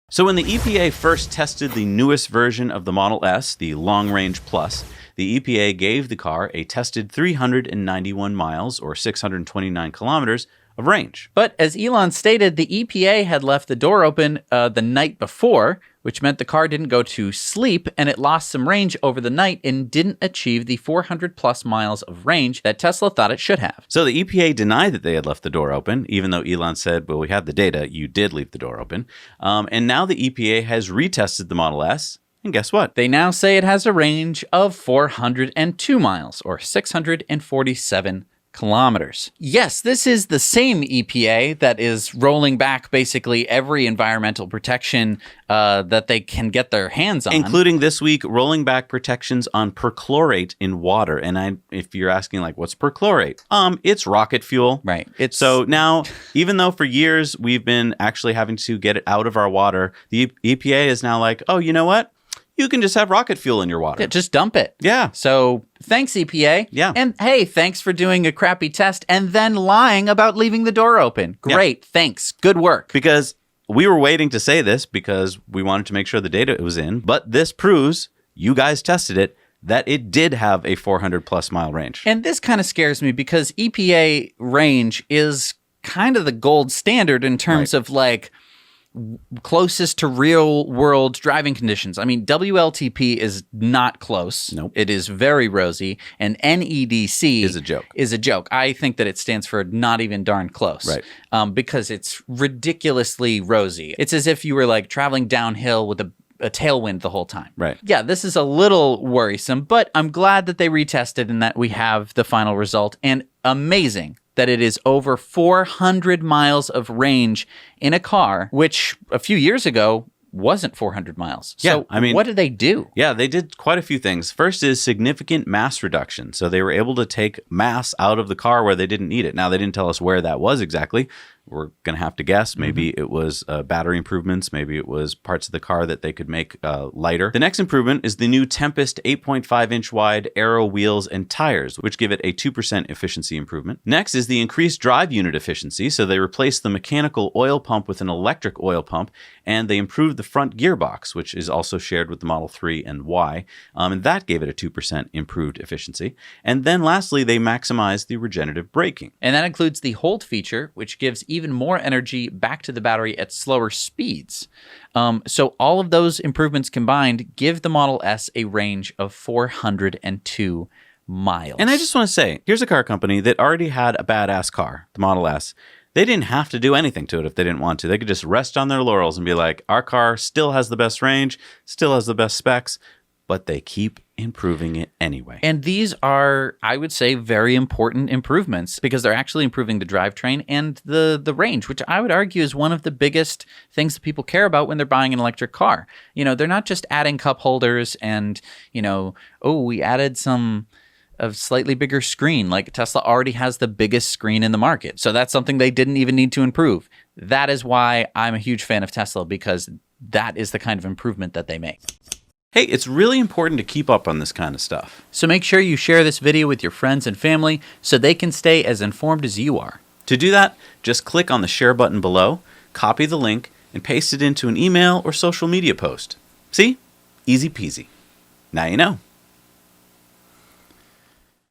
So when the EPA first tested the newest version of the Model S, the Long Range Plus, the EPA gave the car a tested 391 miles or 629 kilometers of range. But as Elon stated, the EPA had left the door open the night before, which meant the car didn't go to sleep and it lost some range over the night and didn't achieve the 400 plus miles of range that Tesla thought it should have. So the EPA denied that they had left the door open, even though Elon said, well, we had the data, you did leave the door open. And now the EPA has retested the Model S. And guess what? They now say it has a range of 402 miles or 647 kilometers. Yes, this is the same EPA that is rolling back basically every environmental protection that they can get their hands on. Including this week, rolling back protections on perchlorate in water. And if you're asking, like, what's perchlorate? It's rocket fuel. Right. So now, even though for years we've been actually having to get it out of our water, the EPA is now like, oh, you know what? You can just have rocket fuel in your water. Yeah, just dump it. Yeah. So thanks, EPA. Yeah. And hey, thanks for doing a crappy test and then lying about leaving the door open. Great. Yeah. Thanks. Good work. Because we were waiting to say this because we wanted to make sure the data was in. But this proves, you guys tested it, that it did have a 400 plus mile range. And this kind of scares me because EPA range is kind of the gold standard in terms of like closest to real world driving conditions. I mean, WLTP is not close. Nope. It is very rosy. And NEDC is a joke. I think that it stands for not even darn close. Right. Because it's ridiculously rosy. It's as if you were like traveling downhill with a tailwind the whole time. Right. Yeah, this is a little worrisome, but I'm glad that they retested and that we have the final result. And amazing that it is over 400 miles of range in a car, which a few years ago wasn't 400 miles. So I mean, what did they do? Yeah, they did quite a few things. First is significant mass reduction. So they were able to take mass out of the car where they didn't need it. Now, they didn't tell us where that was exactly. We're going to have to guess. Maybe it was battery improvements. Maybe it was parts of the car that they could make lighter. The next improvement is the new Tempest 8.5-inch wide aero wheels and tires, which give it a 2% efficiency improvement. Next is the increased drive unit efficiency. So they replaced the mechanical oil pump with an electric oil pump, and they improved the front gearbox, which is also shared with the Model 3 and Y, and that gave it a 2% improved efficiency. And then lastly, they maximized the regenerative braking. And that includes the hold feature, which gives even more energy back to the battery at slower speeds. So all of those improvements combined give the Model S a range of 402 miles. And I just want to say, here's a car company that already had a badass car, the Model S. They didn't have to do anything to it if they didn't want to. They could just rest on their laurels and be like, our car still has the best range, still has the best specs, but they keep improving it anyway. And these are, I would say, very important improvements because they're actually improving the drivetrain and the range, which I would argue is one of the biggest things that people care about when they're buying an electric car. You know, they're not just adding cup holders and, you know, oh, we added a slightly bigger screen. Like Tesla already has the biggest screen in the market. So that's something they didn't even need to improve. That is why I'm a huge fan of Tesla, because that is the kind of improvement that they make. Hey, it's really important to keep up on this kind of stuff. So make sure you share this video with your friends and family so they can stay as informed as you are. To do that, just click on the share button below, copy the link, and paste it into an email or social media post. See? Easy peasy. Now you know.